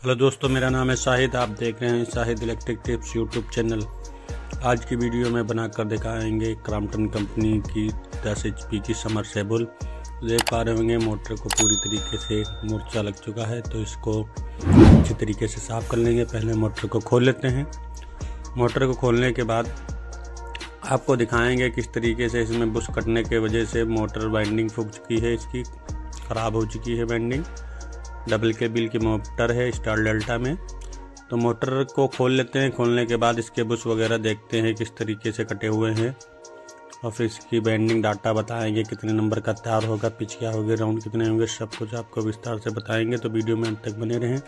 Hello दोस्तों, मेरा नाम है शाहिद। आप देख रहे हैं Shahid electric tips YouTube channel. आज की वीडियो में बनाकर दिखाएंगे क्रॉम्पटन कंपनी की 10 HP की समरसेबल। देख पा रहे होंगे मोटर को पूरी तरीके से मूर्छा लग चुका है, तो इसको अच्छी तरीके से साफ़ कर लेंगे। पहले मोटर को खोल लेते हैं। मोटर को खोलने के बाद आपको दिखाएंगे किस तरीके से इसमें बुश कटने के वजह से मोटर वाइंडिंग फूक चुकी है, इसकी ख़राब हो चुकी है वाइंडिंग। डबल केबल की मोटर है स्टार डेल्टा में। तो मोटर को खोल लेते हैं। खोलने के बाद इसके बुश वगैरह देखते हैं किस तरीके से कटे हुए हैं, और फिर इसकी वाइंडिंग डाटा बताएंगे, कितने नंबर का तार होगा, पिच क्या होगी, राउंड कितने होंगे, सब कुछ आपको विस्तार से बताएंगे। तो वीडियो में अंत तक बने रहें।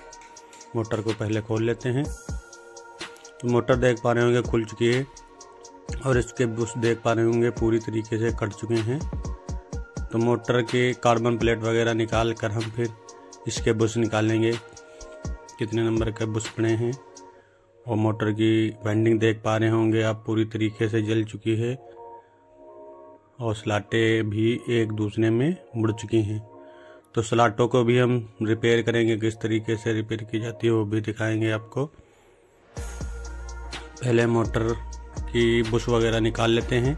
मोटर को पहले खोल लेते हैं। तो मोटर देख पा रहे होंगे खुल चुकी है, और इसके बुश देख पा रहे होंगे पूरी तरीके से कट चुके हैं। तो मोटर के कार्बन प्लेट वगैरह निकाल कर हम फिर इसके बुश निकालेंगे, कितने नंबर के बुश पड़े हैं। और मोटर की वाइंडिंग देख पा रहे होंगे आप पूरी तरीके से जल चुकी है, और स्लाटें भी एक दूसरे में मुड़ चुकी हैं। तो स्लाटों को भी हम रिपेयर करेंगे, किस तरीके से रिपेयर की जाती है वो भी दिखाएंगे आपको। पहले मोटर की बुश वगैरह निकाल लेते हैं।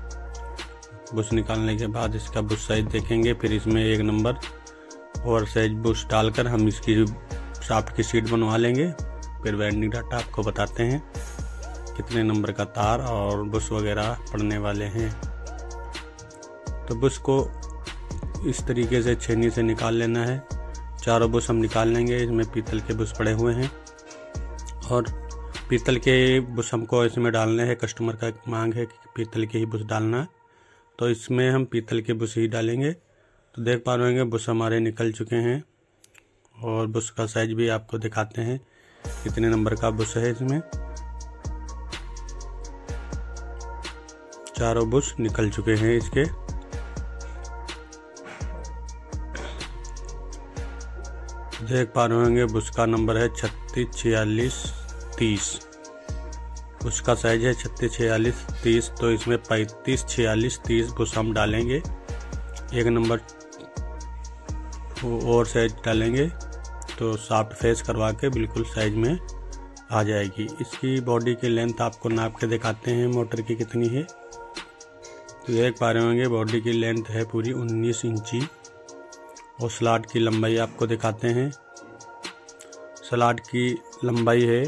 बुश निकालने के बाद इसका बुश साइज देखेंगे, फिर इसमें 1 नंबर और साइज बुश डालकर हम इसकी शाफ्ट की सीट बनवा लेंगे। फिर वाइंडिंग डाटा आपको बताते हैं कितने नंबर का तार और बुश वगैरह पड़ने वाले हैं। तो बुश को इस तरीके से छेनी से निकाल लेना है। चारों बुश हम निकाल लेंगे। इसमें पीतल के बुश पड़े हुए हैं, और पीतल के बुश हमको इसमें डालने हैं। कस्टमर का मांग है कि पीतल के ही बुश डालना, तो इसमें हम पीतल के बुश ही डालेंगे। तो देख पा रहे होंगे बुश हमारे निकल चुके हैं, और बुश का साइज भी आपको दिखाते हैं कितने नंबर का बुश है इसमें। चारों बुश निकल चुके हैं इसके। देख पा रहे होंगे बुश का नंबर है 36 46 30। बुश का साइज है 36 46 30। तो इसमें 35 46 30 बुश हम डालेंगे। 1 नंबर और साइज डालेंगे, तो सॉफ्ट फेस करवा के बिल्कुल साइज में आ जाएगी। इसकी बॉडी की लेंथ आपको नाप के दिखाते हैं मोटर की कितनी है। तो देख पा रहे होंगे बॉडी की लेंथ है पूरी 19 इंची, और स्लॉट की लंबाई आपको दिखाते हैं। स्लॉट की लंबाई है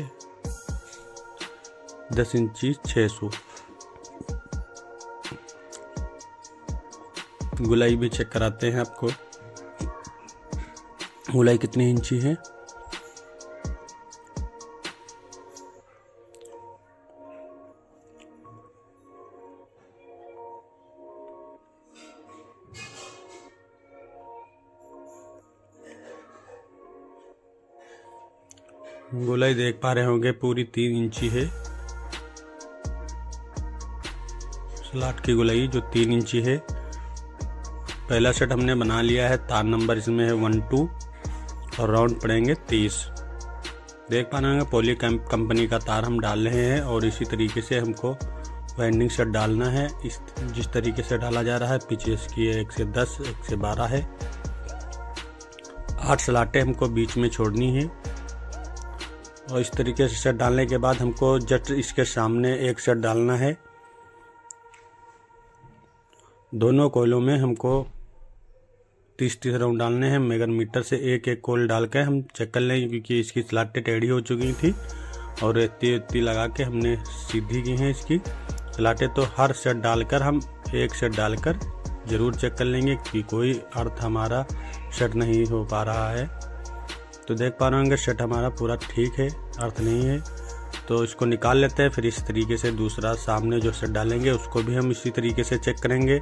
10 इंची 600। गुलाई भी चेक कराते हैं आपको, गुलाई कितनी इंची है। गुलाई देख पा रहे होंगे पूरी 3 इंची है। स्लॉट की गुलाई जो 3 इंची है। पहला सेट हमने बना लिया है। तार नंबर इसमें है 1 2, और राउंड पड़ेंगे 30। देख पा रहे हैं पॉली कंपनी का तार हम डाल रहे हैं, और इसी तरीके से हमको वाइंडिंग सेट डालना है। जिस तरीके से डाला जा रहा है, पीछे इसकी 1 से 10 1 से 12 है। 8 स्लाटें हमको बीच में छोड़नी है, और इस तरीके से सेट डालने के बाद हमको जस्ट इसके सामने एक सेट डालना है। दोनों कोयलों में हमको 30 राउंड डालने हैं। मेगर मीटर से एक कोयल डाल के हम चेक कर लेंगे, क्योंकि इसकी स्लाटें टेढ़ी हो चुकी थी, और रेती लगा के हमने सीधी की हैं इसकी स्लाटें। तो हर सेट डालकर हम एक सेट डालकर ज़रूर चेक कर लेंगे कि कोई अर्थ हमारा सेट नहीं हो पा रहा है। तो देख पा रहे होंगे सेट हमारा पूरा ठीक है, अर्थ नहीं है। तो इसको निकाल लेते हैं। फिर इस तरीके से दूसरा सामने जो सेट डालेंगे उसको भी हम इसी तरीके से चेक करेंगे।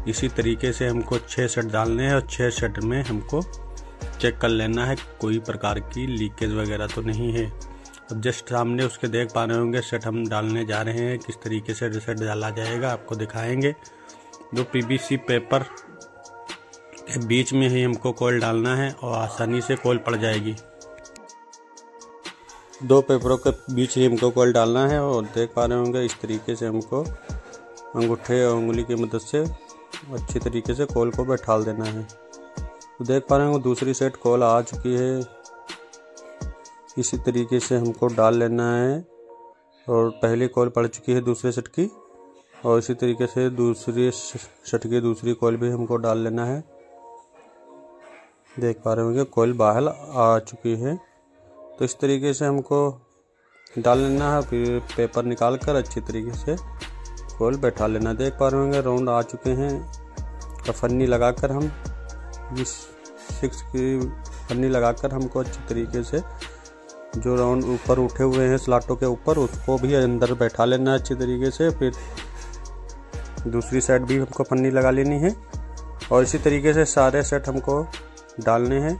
इसी तरीके से हमको 6 सेट डालने हैं, और 6 सेट में हमको चेक कर लेना है कोई प्रकार की लीकेज वगैरह तो नहीं है। अब जस्ट सामने उसके देख पा रहे होंगे सेट हम डालने जा रहे हैं। किस तरीके से सेट डाला जाएगा आपको दिखाएंगे। जो PVC पेपर के बीच में ही हमको कॉइल डालना है, और आसानी से कॉइल पड़ जाएगी। 2 पेपरों के बीच ही हमको कॉइल डालना है, और देख पा रहे होंगे इस तरीके से हमको अंगूठे और उंगली की मदद से अच्छी तरीके से कॉइल को बैठाल देना है। तो देख पा रहे हो दूसरी सेट कॉल आ चुकी है। इसी तरीके से हमको डाल लेना है। और पहली कॉइल पड़ चुकी है दूसरे सेट की, और इसी तरीके से दूसरी सेट की दूसरी कॉइल भी हमको डाल लेना है। देख पा रहे होंगे कॉइल बाहर आ चुकी है। तो इस तरीके से हमको डाल लेना है। फिर पेपर निकाल कर अच्छी तरीके से कॉइल बैठा लेना। देख पा रहे होंगे राउंड आ चुके हैं। तो फन्नी लगाकर हम इस 6 की फन्नी लगाकर हमको अच्छी तरीके से जो राउंड ऊपर उठे हुए हैं स्लाटों के ऊपर, उसको भी अंदर बैठा लेना है अच्छी तरीके से। फिर दूसरी साइड भी हमको फन्नी लगा लेनी है, और इसी तरीके से सारे सेट हमको डालने हैं।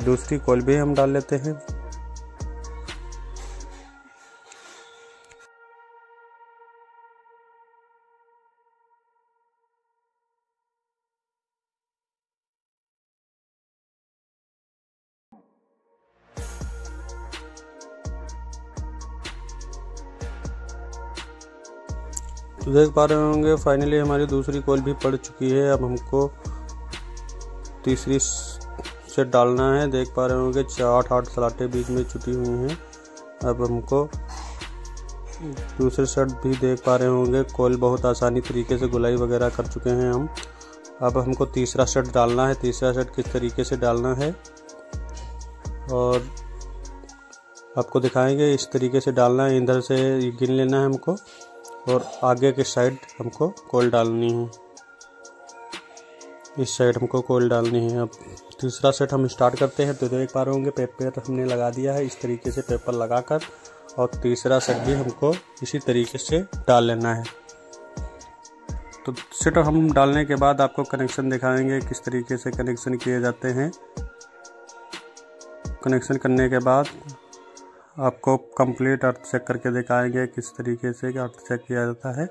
दूसरी कॉइल भी हम डाल लेते हैं। तो देख पा रहे होंगे फाइनली हमारी दूसरी कॉइल भी पड़ चुकी है। अब हमको तीसरी सेट डालना है। देख पा रहे होंगे 8 स्लाटें बीच में छुटी हुई हैं। अब हमको दूसरे सेट भी देख पा रहे होंगे कॉइल बहुत आसानी तरीके से गुलाई वगैरह कर चुके हैं हम। अब हमको तीसरा सेट डालना है। तीसरा सेट किस तरीके से डालना है और आपको दिखाएंगे। इस तरीके से डालना है, इधर से गिन लेना है हमको, और आगे के साइड हमको कॉइल डालनी है। इस साइड हमको कॉइल डालनी है। अब तीसरा सेट हम स्टार्ट करते हैं। तो देख पा रहे होंगे पेपर हमने लगा दिया है। इस तरीके से पेपर लगाकर, और तीसरा सेट भी हमको इसी तरीके से डाल लेना है। तो सेट हम डालने के बाद आपको कनेक्शन दिखाएंगे किस तरीके से कनेक्शन किए जाते हैं। कनेक्शन करने के बाद आपको कंप्लीट अर्थ चेक करके दिखाएंगे किस तरीके से अर्थ चेक किया जाता है।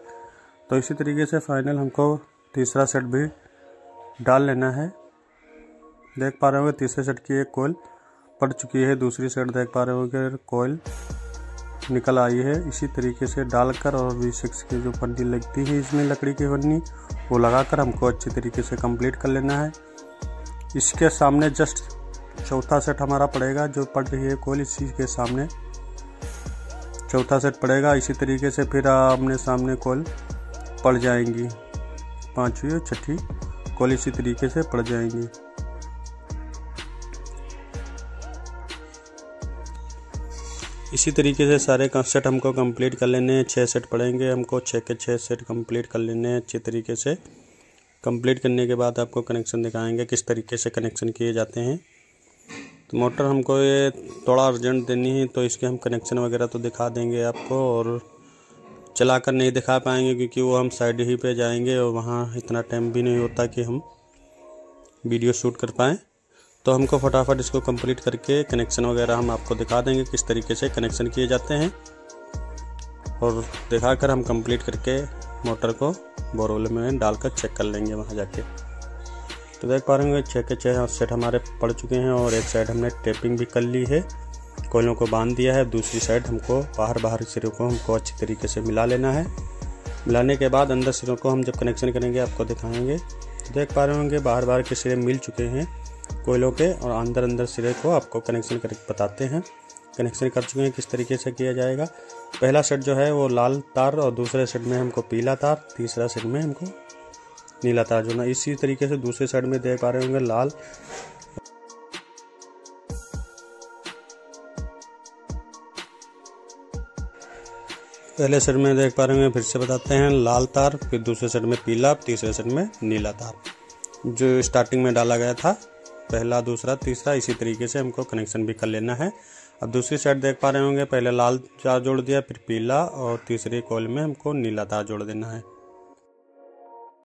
तो इसी तरीके से फाइनल हमको तीसरा सेट भी डाल लेना है। देख पा रहे होंगे तीसरे सेट की एक कॉइल पड़ चुकी है। दूसरी सेट देख पा रहे होंगे कॉइल निकल आई है। इसी तरीके से डालकर, और V6 की जो पन्नी लगती है इसमें लकड़ी की पन्नी, वो लगाकर हमको अच्छी तरीके से कंप्लीट कर लेना है। इसके सामने जस्ट चौथा सेट हमारा पड़ेगा। जो पड़ रही है कॉइल, इसी के सामने चौथा सेट पड़ेगा। इसी तरीके से फिर आमने सामने कॉइल पड़ जाएंगी। पांचवी और छठी कॉइल इसी तरीके से पड़ जाएंगी। इसी तरीके से सारे सेट हमको कंप्लीट कर लेने हैं। 6 सेट पड़ेंगे हमको, 6 के 6 सेट कंप्लीट कर लेने हैं अच्छे तरीके से। कंप्लीट करने के बाद आपको कनेक्शन दिखाएंगे किस तरीके से कनेक्शन किए जाते हैं। तो मोटर हमको ये थोड़ा अर्जेंट देनी है, तो इसके हम कनेक्शन वगैरह तो दिखा देंगे आपको, और चला कर नहीं दिखा पाएंगे क्योंकि वो हम साइड ही पे जाएंगे और वहाँ इतना टाइम भी नहीं होता कि हम वीडियो शूट कर पाएँ। तो हमको फटाफट इसको कंप्लीट करके कनेक्शन वगैरह हम आपको दिखा देंगे किस तरीके से कनेक्शन किए जाते हैं, और दिखाकर हम कंप्लीट करके मोटर को बोरवेल में डालकर चेक कर लेंगे वहाँ जाके। तो देख पा रहे होंगे 6 के 6 सेट हमारे पड़ चुके हैं, और एक साइड हमने टेपिंग भी कर ली है, कोयलों को बांध दिया है। दूसरी साइड हमको बाहर सिरों को हमको अच्छी तरीके से मिला लेना है। मिलाने के बाद अंदर सिरों को हम जब कनेक्शन करेंगे आपको दिखाएंगे। तो देख पा रहे होंगे बाहर के सिरे मिल चुके हैं कोयलों के, और अंदर सिरे को आपको कनेक्शन करके बताते हैं। कनेक्शन कर चुके हैं किस तरीके से किया जाएगा। पहला सेट जो है वो लाल तार, और दूसरे सेट में हमको पीला तार, तीसरा सेट में हमको नीला तार जो ना। इसी तरीके से दूसरे साइड में देख पा रहे होंगे लाल, पहले सेट में देख पा रहे होंगे, फिर से बताते हैं, लाल तार, फिर दूसरे सेट में पीला, तीसरे सेट में नीला तार जो स्टार्टिंग में डाला गया था। पहला, दूसरा, तीसरा, इसी तरीके से हमको कनेक्शन भी कर लेना है। अब दूसरी साइड देख पा रहे होंगे, पहले लाल तार जोड़ दिया, फिर पीला, और तीसरी कॉइल में हमको नीला तार जोड़ देना है।